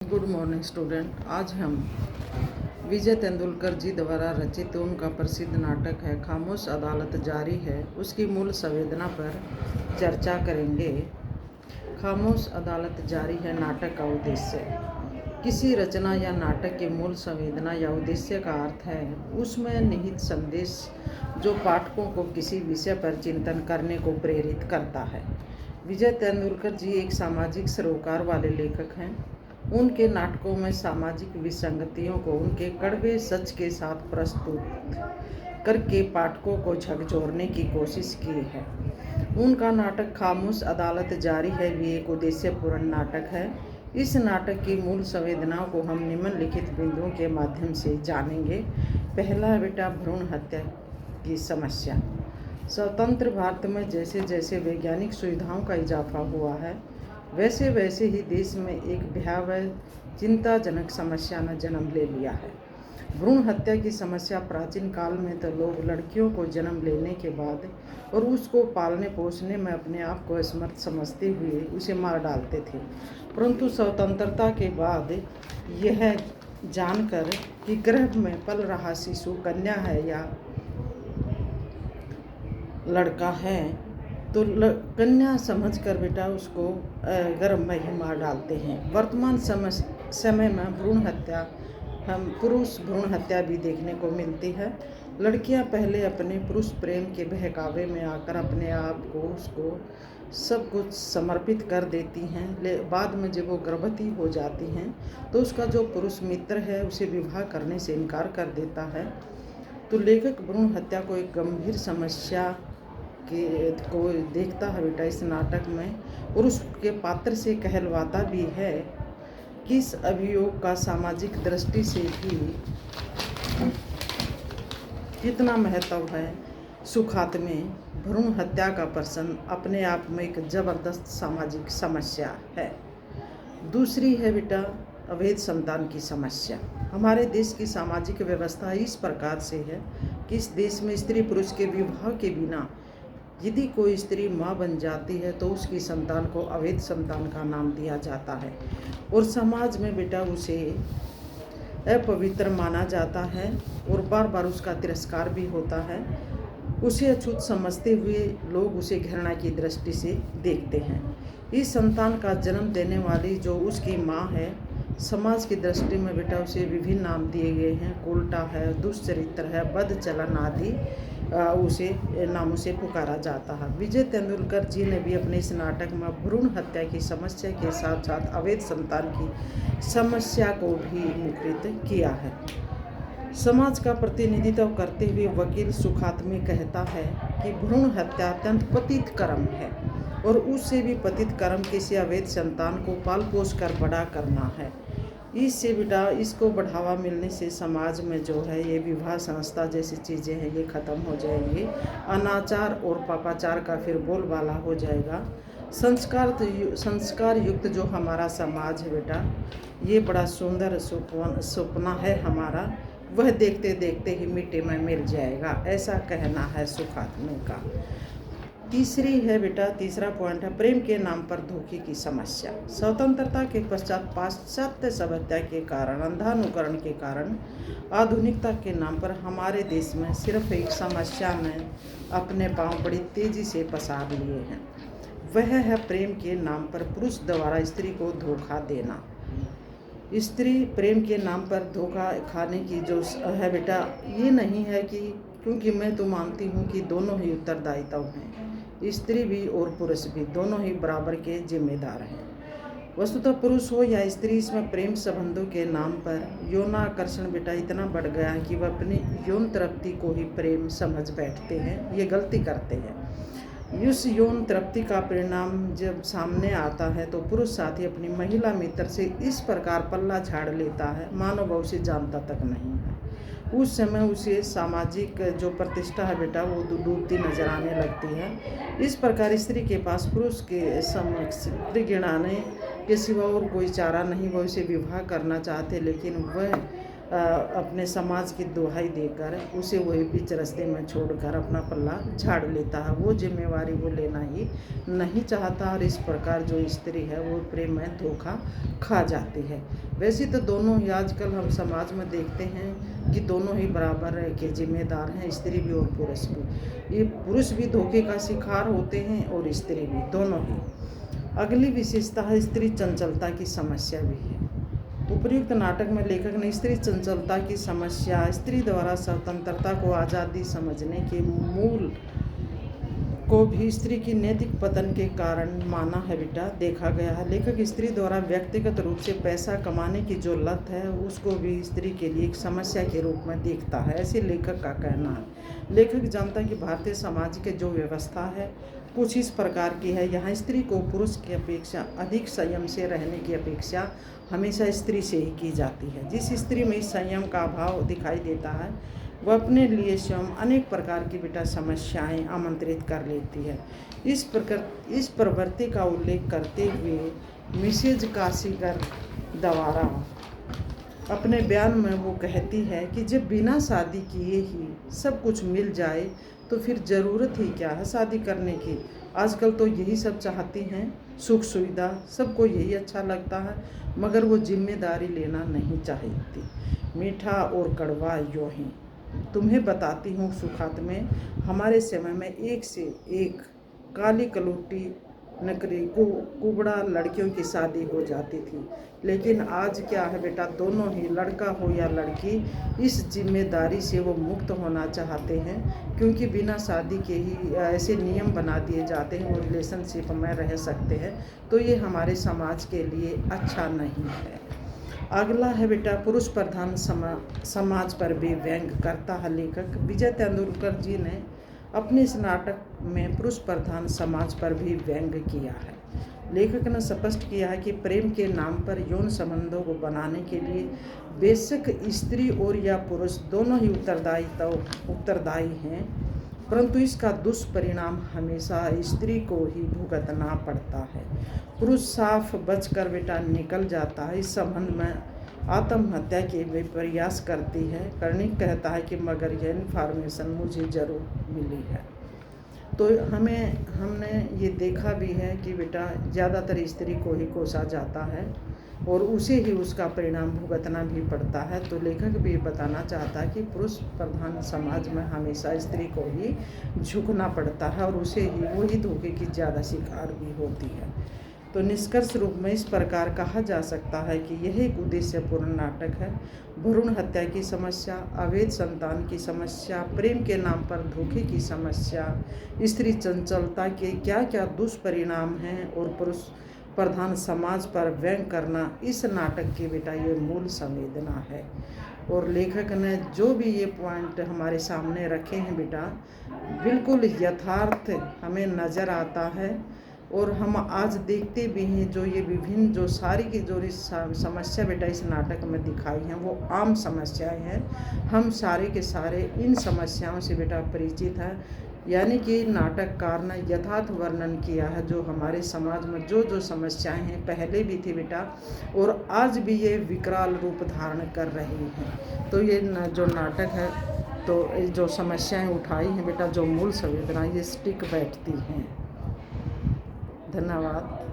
Good morning student. आज हम विजय तेंदुलकर जी द्वारा रचित उनका प्रसिद्ध नाटक है खामोश अदालत जारी है उसकी मूल संवेदना पर चर्चा करेंगे। खामोश अदालत जारी है नाटक का उद्देश्य। किसी रचना या नाटक की मूल संवेदना या उद्देश्य का अर्थ है उसमें निहित संदेश जो पाठकों को किसी विषय पर चिंतन करने को प्रेरित करता है। विजय तेंदुलकर जी एक सामाजिक सरोकार वाले लेखक हैं। उनके नाटकों में सामाजिक विसंगतियों को उनके कड़वे सच के साथ प्रस्तुत करके पाठकों को झकझोरने की कोशिश की है। उनका नाटक खामोश अदालत जारी है भी एक उद्देश्यपूर्ण नाटक है। इस नाटक की मूल संवेदनाओं को हम निम्नलिखित बिंदुओं के माध्यम से जानेंगे। पहला है बेटा भ्रूण हत्या की समस्या। स्वतंत्र भारत में जैसे जैसे वैज्ञानिक सुविधाओं का इजाफा हुआ है वैसे वैसे ही देश में एक भयावह चिंताजनक समस्या ने जन्म ले लिया है। भ्रूण हत्या की समस्या प्राचीन काल में तो लोग लड़कियों को जन्म लेने के बाद और उसको पालने पोसने में अपने आप को असमर्थ समझते हुए उसे मार डालते थे, परंतु स्वतंत्रता के बाद यह जानकर कि गर्भ में पल रहा शिशु कन्या है या लड़का है तो कन्या समझकर बेटा उसको गर्भ में ही मार डालते हैं। वर्तमान समय में भ्रूण हत्या हम पुरुष भ्रूण हत्या भी देखने को मिलती है। लड़कियां पहले अपने पुरुष प्रेम के बहकावे में आकर अपने आप को उसको सब कुछ समर्पित कर देती हैं। बाद में जब वो गर्भवती हो जाती हैं तो उसका जो पुरुष मित्र है उसे विवाह करने से इनकार कर देता है। तो लेखक भ्रूण हत्या को एक गंभीर समस्या को देखता है बेटा इस नाटक में, और उसके पात्र से कहलवाता भी है कि इस अभियोग का सामाजिक दृष्टि से भी कितना महत्व है। सुखात में भ्रूण हत्या का प्रश्न अपने आप में एक जबरदस्त सामाजिक समस्या है। दूसरी है बेटा अवैध संतान की समस्या। हमारे देश की सामाजिक व्यवस्था इस प्रकार से है कि इस देश में स्त्री पुरुष के विवाह के बिना यदि कोई स्त्री माँ बन जाती है तो उसकी संतान को अवैध संतान का नाम दिया जाता है और समाज में बेटा उसे अपवित्र माना जाता है और बार बार उसका तिरस्कार भी होता है। उसे अछूत समझते हुए लोग उसे घृणा की दृष्टि से देखते हैं। इस संतान का जन्म देने वाली जो उसकी माँ है समाज की दृष्टि में बेटा उसे विभिन्न नाम दिए गए हैं। उल्टा है, दुष्चरित्र है, बद चलन आदि उसे नामों से पुकारा जाता है। विजय तेंदुलकर जी ने भी अपने इस नाटक में भ्रूण हत्या की समस्या के साथ साथ अवैध संतान की समस्या को भी मुखरित किया है। समाज का प्रतिनिधित्व करते हुए वकील सुखात में कहता है कि भ्रूण हत्या अत्यंत पतित कर्म है और उससे भी पतित कर्म किसी अवैध संतान को पाल पोस कर बड़ा करना है। इससे बेटा इसको बढ़ावा मिलने से समाज में जो है ये विवाह संस्था जैसी चीज़ें हैं ये ख़त्म हो जाएंगी। अनाचार और पापाचार का फिर बोलबाला हो जाएगा। संस्कार युक्त जो हमारा समाज है बेटा ये बड़ा सुंदर सपना है हमारा, वह देखते देखते ही मिट्टी में मिल जाएगा, ऐसा कहना है सुखात्मा का। तीसरी है बेटा तीसरा पॉइंट है प्रेम के नाम पर धोखे की समस्या। स्वतंत्रता के पश्चात पाश्चात्य सभ्यता के कारण अंधानुकरण के कारण आधुनिकता के नाम पर हमारे देश में सिर्फ एक समस्या ने अपने पांव बड़ी तेजी से पसार लिए हैं। वह है प्रेम के नाम पर पुरुष द्वारा स्त्री को धोखा देना। स्त्री प्रेम के नाम पर धोखा खाने की जो है बेटा ये नहीं है कि क्योंकि मैं तो मानती हूँ कि दोनों ही उत्तरदायित्व हैं, स्त्री भी और पुरुष भी दोनों ही बराबर के जिम्मेदार हैं। वस्तुतः पुरुष हो या स्त्री इसमें प्रेम संबंधों के नाम पर यौनाकर्षण बेटा इतना बढ़ गया है कि वह अपनी यौन तृप्ति को ही प्रेम समझ बैठते हैं। ये गलती करते हैं। इस यौन तृप्ति का परिणाम जब सामने आता है तो पुरुष साथी अपनी महिला मित्र से इस प्रकार पल्ला झाड़ लेता है मानो वह उसे जानता तक नहीं है। उस समय उसे सामाजिक जो प्रतिष्ठा है बेटा वो डूबती नजर आने लगती है। इस प्रकार स्त्री के पास पुरुष के समक्ष गिराने के सिवा और कोई चारा नहीं। वह उसे विवाह करना चाहते लेकिन वह अपने समाज की दुहाई देकर उसे वही बीच रास्ते में छोड़कर अपना पल्ला झाड़ लेता है। वो जिम्मेवारी वो लेना ही नहीं चाहता और इस प्रकार जो स्त्री है वो प्रेम में धोखा खा जाती है। वैसे तो दोनों ही आजकल हम समाज में देखते हैं कि दोनों ही बराबर के जिम्मेदार हैं, स्त्री भी और पुरुष भी। ये पुरुष भी धोखे का शिकार होते हैं और स्त्री भी, दोनों ही। अगली विशेषता है स्त्री चंचलता की समस्या भी है। उपर्युक्त नाटक में लेखक ने स्त्री चंचलता की समस्या, स्त्री द्वारा स्वतंत्रता को आज़ादी समझने के मूल को भी स्त्री की नैतिक पतन के कारण माना है बेटा, देखा गया है। लेखक स्त्री द्वारा व्यक्तिगत रूप से पैसा कमाने की जो लत है उसको भी स्त्री के लिए एक समस्या के रूप में देखता है, ऐसे लेखक का कहना है। लेखक जानता है कि भारतीय समाज के जो व्यवस्था है कुछ इस प्रकार की है। यहाँ स्त्री को पुरुष की अपेक्षा अधिक संयम से रहने की अपेक्षा हमेशा स्त्री से ही की जाती है। जिस स्त्री में संयम का अभाव दिखाई देता है वह अपने लिए स्वयं अनेक प्रकार की बेटा समस्याएं आमंत्रित कर लेती है। इस प्रवृत्ति का उल्लेख करते हुए मिसेज काशीकर द्वारा अपने बयान में वो कहती है कि जब बिना शादी किए ही सब कुछ मिल जाए तो फिर ज़रूरत ही क्या है शादी करने की। आजकल तो यही सब चाहती हैं, सुख सुविधा, सबको यही अच्छा लगता है, मगर वो जिम्मेदारी लेना नहीं चाहती। मीठा और कड़वा यूँ ही तुम्हें बताती हूँ सुखात में हमारे समय में एक से एक काली कलूटी नकली कुबड़ा लड़कियों की शादी हो जाती थी। लेकिन आज क्या है बेटा, दोनों ही लड़का हो या लड़की इस जिम्मेदारी से वो मुक्त होना चाहते हैं, क्योंकि बिना शादी के ही ऐसे नियम बना दिए जाते हैं वो रिलेशनशिप में रह सकते हैं। तो ये हमारे समाज के लिए अच्छा नहीं है। अगला है बेटा पुरुष प्रधान समाज पर भी व्यंग करता है लेखक। विजय तेंदुलकर जी ने अपने इस नाटक में पुरुष प्रधान समाज पर भी व्यंग किया है। लेखक ने स्पष्ट किया है कि प्रेम के नाम पर यौन संबंधों को बनाने के लिए बेशक स्त्री और या पुरुष दोनों ही उत्तरदायी हैं, परंतु इसका दुष्परिणाम हमेशा स्त्री को ही भुगतना पड़ता है। पुरुष साफ बचकर बेटा निकल जाता है। इस संबंध में आत्महत्या के वे प्रयास करती है। कर्णिक कहता है कि मगर यह इन्फॉर्मेशन मुझे ज़रूर मिली है। तो हमने ये देखा भी है कि बेटा ज़्यादातर स्त्री को ही कोसा जाता है और उसे ही उसका परिणाम भुगतना भी पड़ता है। तो लेखक भी बताना चाहता है कि पुरुष प्रधान समाज में हमेशा स्त्री को ही झुकना पड़ता है और उसे ही वही धोखे की ज़्यादा शिकार भी होती है। तो निष्कर्ष रूप में इस प्रकार कहा जा सकता है कि यह एक उद्देश्यपूर्ण नाटक है। भ्रूण हत्या की समस्या, अवैध संतान की समस्या, प्रेम के नाम पर धोखे की समस्या, स्त्री चंचलता के क्या क्या दुष्परिणाम हैं और पुरुष प्रधान समाज पर व्यंग करना इस नाटक की बेटा ये मूल संवेदना है। और लेखक ने जो भी ये पॉइंट हमारे सामने रखे हैं बेटा बिल्कुल यथार्थ हमें नज़र आता है और हम आज देखते भी हैं। जो ये विभिन्न जो सारी की जो समस्या बेटा इस नाटक में दिखाई हैं वो आम समस्याएं हैं। हम सारे के सारे इन समस्याओं से बेटा परिचित हैं, यानी कि नाटककार ने यथार्थ वर्णन किया है जो हमारे समाज में जो जो समस्याएं हैं पहले भी थी बेटा और आज भी ये विकराल रूप धारण कर रही हैं। तो ये जो नाटक है तो जो समस्याएं उठाई हैं बेटा जो मूल संवेदना ये स्टिक बैठती हैं। धन्यवाद।